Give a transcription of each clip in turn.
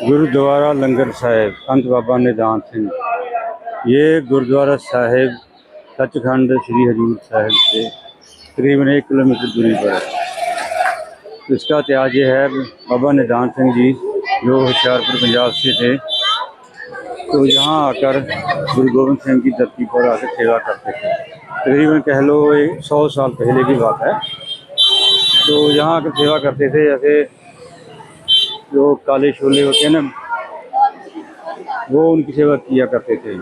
गुरुद्वारा लंगर साहिब संत बाबा निधान सिंह। ये गुरुद्वारा साहिब सचखंड श्री हजूर साहिब से करीबन 1 किलोमीटर दूरी पर है। इसका इतिहास ये है, बाबा निधान सिंह जी जो होशियारपुर पंजाब से थे, तो यहाँ आकर गुरु गोविंद सिंह की धरती पर आकर सेवा करते थे। तकरीबन कह लो 100 साल पहले की बात है। तो यहाँ आकर सेवा करते थे। जैसे जो काले छोले होते हैं ना, वो उनकी सेवा किया करते थे।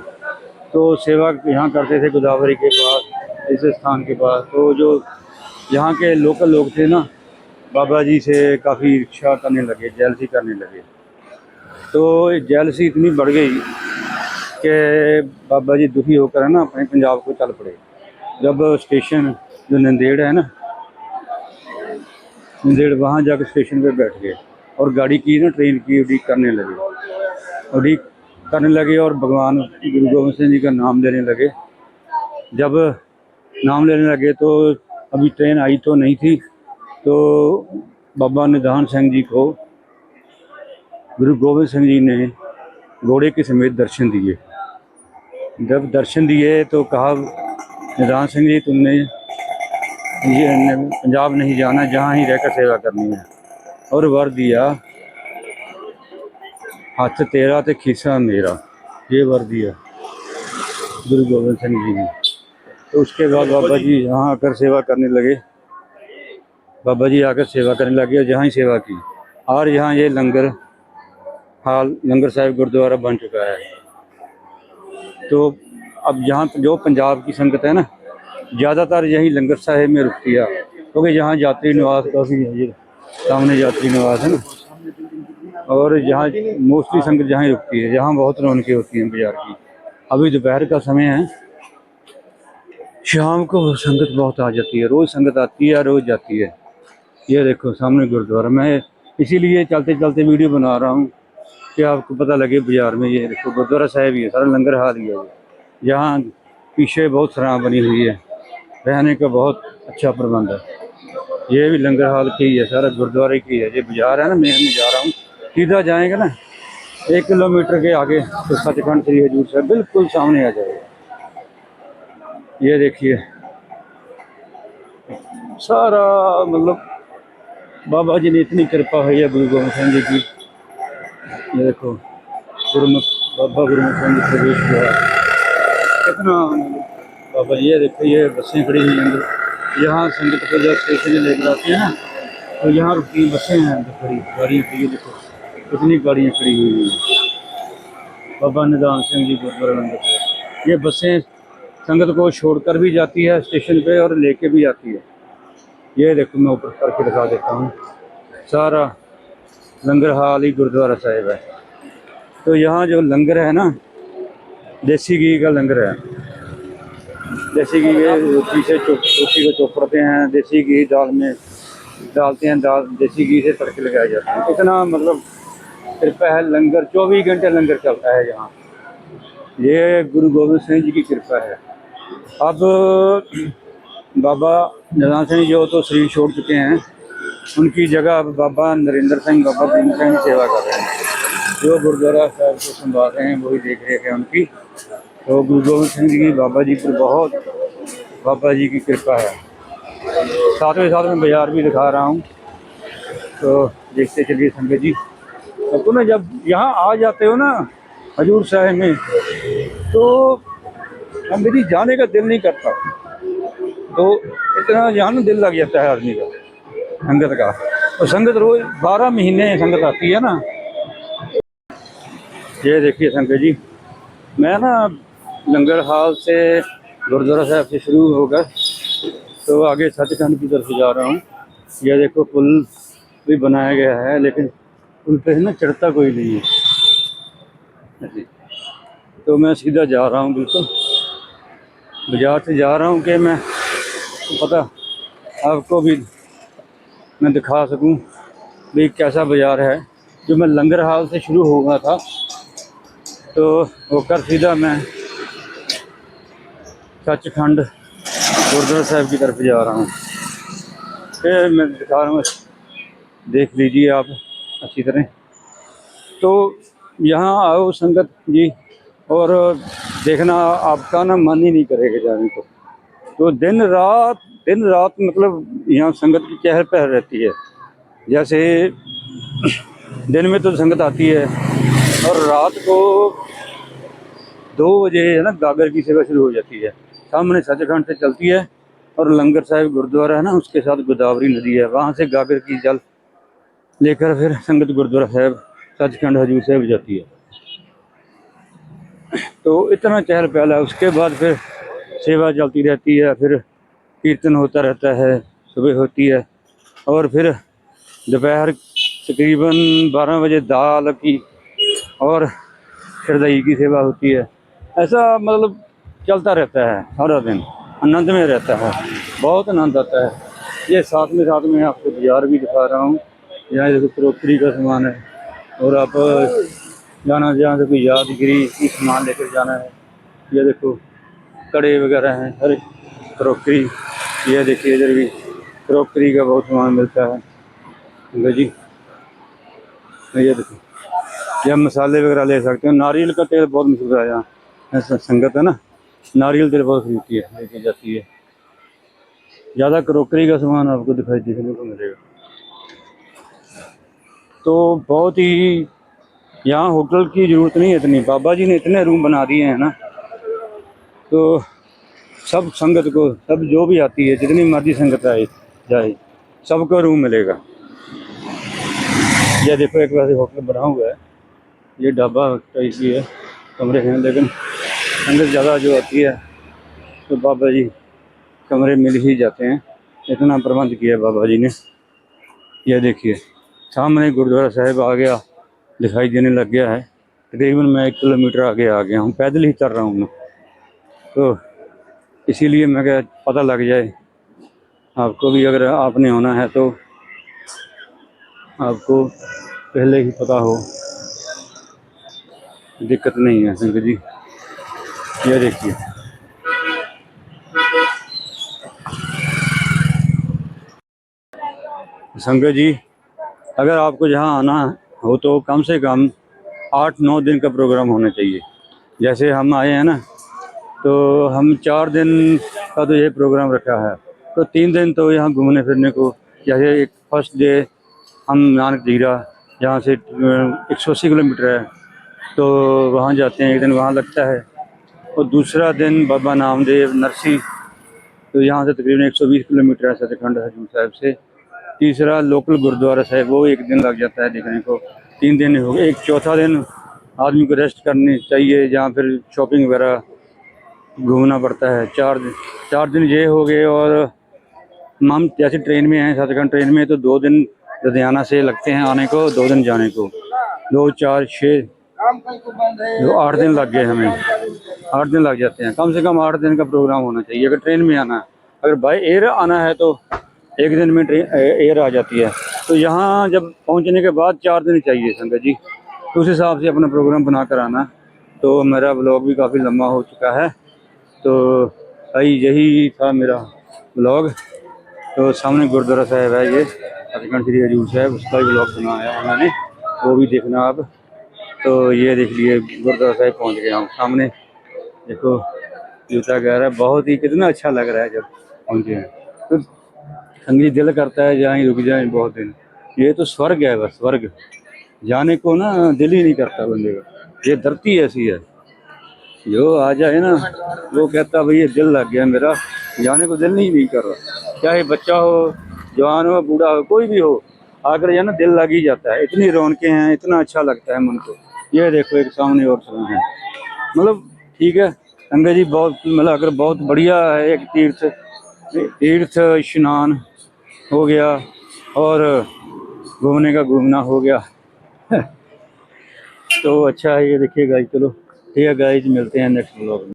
तो सेवा यहाँ करते थे गोदावरी के पास, इस स्थान के पास। तो जो यहाँ के लोकल लोग थे ना, बाबा जी से काफ़ी ईर्ष्या करने लगे, जेलसी करने लगे। तो जेलसी इतनी बढ़ गई कि बाबा जी दुखी होकर है ना अपने पंजाब को चल पड़े। जब स्टेशन जो नंदेड़ है ना, नंदेड़, वहाँ जाकर स्टेशन पे बैठ गए और गाड़ी की ना, ट्रेन की उड़ीक करने लगे और भगवान गुरु गोविंद सिंह जी का नाम लेने लगे। जब नाम लेने लगे तो अभी ट्रेन आई तो नहीं थी, तो बाबा निधान सिंह जी को गुरु गोविंद सिंह जी ने घोड़े के समेत दर्शन दिए। जब दर्शन दिए तो कहा, निधान सिंह जी तुमने ये पंजाब नहीं जाना, जहाँ ही रहकर सेवा करनी है। और वर दिया, हाथ तेरा ते खीसा मेरा, ये वर दिया गुरु गोविंद सिंह जी ने। तो उसके बाद बाबा जी यहाँ आकर सेवा करने लगे। बाबा जी आकर सेवा करने लगे और जहाँ ही सेवा की। और यहाँ ये लंगर हाल, लंगर साहिब गुरुद्वारा बन चुका है। तो अब यहाँ जो पंजाब की संगत है ना, ज़्यादातर यही लंगर साहिब में रुकती है, क्योंकि यहाँ यात्री निवास काफ़ी है। ये सामने यात्री निवास है ना, और यहाँ मोस्टली संगत जहाँ ही रुकती है। यहाँ बहुत रौनकें होती हैं बाजार की। अभी दोपहर का समय है, शाम को संगत बहुत आ जाती है। रोज़ संगत आती है, रोज़ जाती है। ये देखो सामने गुरुद्वारा। मैं इसीलिए चलते चलते वीडियो बना रहा हूँ कि आपको पता लगे बाजार में। ये देखो गुरुद्वारा साहिब ही है, सारा लंगर हाल ही है। यहाँ पीछे बहुत सराह बनी हुई है, रहने का बहुत अच्छा प्रबंध है। ये भी लंगर हाल की है, सारा गुरुद्वारे की है। ये बाजार है ना, मैं जा रहा हूँ, सीधा जाएंगे ना 1 किलोमीटर के आगे तो सचखंड श्री हजूर साहिब बिल्कुल सामने आ जाएगा। ये देखिए सारा, मतलब बाबा जी ने इतनी कृपा हुई है गुरु गोविंद सिंह जी की। ये देखो गुरुमुख, बाबा गुरुमुख सिंह जी प्रवेश द्वार कितना, बाबा जी। ये देखो ये बसें खड़ी हुई हैं। यहाँ संगत को जब स्टेशन में लेकर आते हैं ना, तो यहाँ रुकती बसें हैं अंदर खड़ी, गाड़ियाँ खड़ी। देखो कितनी गाड़ियाँ खड़ी हुई हैं। बाबा निधान सिंह जी गुरुद्वारा लंगर। ये बसें संगत को छोड़कर भी जाती है स्टेशन पे और लेके भी आती है। ये देखो मैं ऊपर करके दिखा देता हूँ, सारा लंगर हाल ही गुरुद्वारा साहिब है। तो यहाँ जो लंगर है ना, देसी घी का लंगर है। देसी घी के रोटी से रोटी को चोपड़ते हैं, देसी घी दाल में डालते हैं, दाल देसी घी से तड़के लगाए जाते हैं। इतना मतलब कृपा है, लंगर 24 घंटे लंगर चलता है यहाँ। ये गुरु गोविंद सिंह जी की कृपा है। अब बाबा निधान सिंह जो तो शरीर छोड़ चुके हैं, उनकी जगह अब बाबा नरेंद्र सिंह, बाबा भीम सिंह सेवा कर रहे हैं। जो गुरुद्वारा साहब को संभाल रहे हैं, वही देख रेख है उनकी। तो गुरु गोविंद सिंह जी की बाबा जी पर बहुत, बाबा जी की कृपा है। साथ में बाजार भी दिखा रहा हूँ, तो देखते चलिए संगत जी। तो ना जब यहाँ आ जाते हो ना हजूर साहिब में, तो संगत जी जाने का दिल नहीं करता। तो इतना यहाँ ना दिल लग जाता है आदमी का, संगत का। और संगत रोज 12 महीने संगत आती है ना। ये देखिए संगत जी, मैं ना लंगर हाल से गुरुद्वारा साहब से शुरू होकर तो आगे सचखंड की तरफ जा रहा हूँ। यह देखो पुल भी बनाया गया है, लेकिन पुल पे ना चढ़ता कोई नहीं है। तो मैं सीधा जा रहा हूँ, बिल्कुल बाजार से जा रहा हूँ कि मैं तो पता आपको भी मैं दिखा सकूँ भाई कैसा बाजार है। जो मैं लंगर हाल से शुरू हुआ था, तो होकर सीधा मैं सचखंड गुरुद्वारा साहब की तरफ जा रहा हूँ। फिर मैं दिखा रहा हूँ, देख लीजिए आप अच्छी तरह। तो यहाँ आओ संगत जी, और देखना आपका ना मन ही नहीं करेगा जाने को। तो दिन रात मतलब यहाँ संगत की चहल पहल रहती है। जैसे दिन में तो संगत आती है, और रात को 2 बजे है ना गागर की सेवा शुरू हो जाती है। सामने सचखंड से चलती है, और लंगर साहिब गुरुद्वारा है ना, उसके साथ गोदावरी नदी है, वहाँ से गागर की जल लेकर फिर संगत गुरुद्वारा साहिब सचखंड हजूर साहिब जाती है। तो इतना चहल पहल है। उसके बाद फिर सेवा चलती रहती है, फिर कीर्तन होता रहता है, सुबह होती है, और फिर दोपहर तकरीबन 12 बजे दाल की और शरदई की सेवा होती है। ऐसा मतलब चलता रहता है, सारा दिन आनंद में रहता है, बहुत आनंद आता है। ये साथ में आपको बाजार भी दिखा रहा हूँ। यहाँ देखो क्रोकरी का सामान है, और आप जाना जहाँ से कोई यादगिरी की सामान लेकर जाना है। ये देखो कड़े वगैरह हैं, हर क्रोकरी। ये देखिए इधर भी क्रोकरी का बहुत सामान मिलता है। ठीक जी, ये देखो, या मसाले वगैरह ले सकते हो। नारियल का तेल बहुत मशहूर है यहाँ, ऐसा संगत है ना, नारियल तेल बहुत खरीदती है, लेके जाती है। ज़्यादा क्रोकरी का सामान आपको दिखाई देखने को मिलेगा। तो बहुत ही यहाँ होटल की ज़रूरत नहीं है इतनी, बाबा जी ने इतने रूम बना दिए हैं ना, तो सब संगत को, सब जो भी आती है, जितनी मर्जी संगत आए जाए, सबको रूम मिलेगा। यह देखो एक वैसे होटल बना हुआ है, ये ढाबा टाइप ही है, कमरे हैं, लेकिन संगत ज़्यादा जो आती है तो बाबा जी कमरे मिल ही जाते हैं, इतना प्रबंध किया बाबा जी ने। यह देखिए सामने गुरुद्वारा साहिब आ गया, दिखाई देने लग गया है। तकरीबन मैं 1 किलोमीटर आगे आ गया हूँ, पैदल ही चल रहा हूँ मैं, तो इसीलिए मैं क्या पता लग जाए आपको भी, अगर आपने होना है तो आपको पहले ही पता हो, दिक्कत नहीं है संगत जी। ये देखिए संगत जी, अगर आपको यहाँ आना हो तो कम से कम 8-9 दिन का प्रोग्राम होना चाहिए। जैसे हम आए हैं ना, तो हम 4 दिन का तो ये प्रोग्राम रखा है, तो 3 दिन तो यहाँ घूमने फिरने को। जैसे एक फर्स्ट डे हम नानक जीरा, जहाँ से 180 किलोमीटर है, तो वहाँ जाते हैं, एक दिन वहाँ लगता है। और दूसरा दिन बाबा नामदेव नरसी, तो यहाँ से तकरीबन 120 किलोमीटर है सचखंड हजूर साहिब से। तीसरा लोकल गुरुद्वारा साहिब, वो 1 दिन लग जाता है देखने को। 3 दिन हो गए। एक चौथा दिन आदमी को रेस्ट करनी चाहिए, जहाँ फिर शॉपिंग वगैरह घूमना पड़ता है। 4 दिन ये हो गए। और हम जैसे ट्रेन में हैं, सचखंड ट्रेन में, तो 2 दिन लुधियाना से लगते हैं आने को, 2 दिन जाने को, 2, 4, 6, तो 8 दिन लग गए हमें। 8 दिन लग जाते हैं, कम से कम 8 दिन का प्रोग्राम होना चाहिए अगर ट्रेन में आना है। अगर बाय एयर आना है तो 1 दिन में ट्रेन एयर आ जाती है। तो यहाँ जब पहुँचने के बाद 4 दिन चाहिए संगत जी, तो उस हिसाब से अपना प्रोग्राम बना कर आना। तो मेरा ब्लॉग भी काफ़ी लंबा हो चुका है, तो भाई यही था मेरा ब्लॉग। तो सामने गुरुद्वारा साहिब है, ये सचखंड श्री हजूर साहिब, उसका भी ब्लॉग बनाया है मैंने, वो भी देखना आप। तो ये देख लिए गुरुद्वारा साहिब पहुँच गया हूँ। सामने देखो जूता गहरा है, बहुत ही कितना अच्छा लग रहा है जब पहुँचे हैं। तो संगीत दिल करता है जहाँ ही रुक जाए बहुत दिन। ये तो स्वर्ग है, बस स्वर्ग, जाने को ना दिल ही नहीं करता बंदे का। ये धरती ऐसी है, जो आ जाए ना वो कहता भाई ये दिल लग गया मेरा, जाने को दिल नहीं कर रहा। चाहे बच्चा हो, जवान हो, बूढ़ा हो, कोई भी हो, आकर जाना दिल लग ही जाता है। इतनी रौनकें हैं, इतना अच्छा लगता है मन को। ये देखो एक सामने और सुना है, मतलब ठीक है संगत जी, बहुत मतलब अगर बहुत बढ़िया है। एक तीर्थ स्नान हो गया, और घूमने का घूमना हो गया। तो अच्छा है। ये देखिए गाइस, चलो ठीक है गाइस, मिलते हैं नेक्स्ट ब्लॉग में।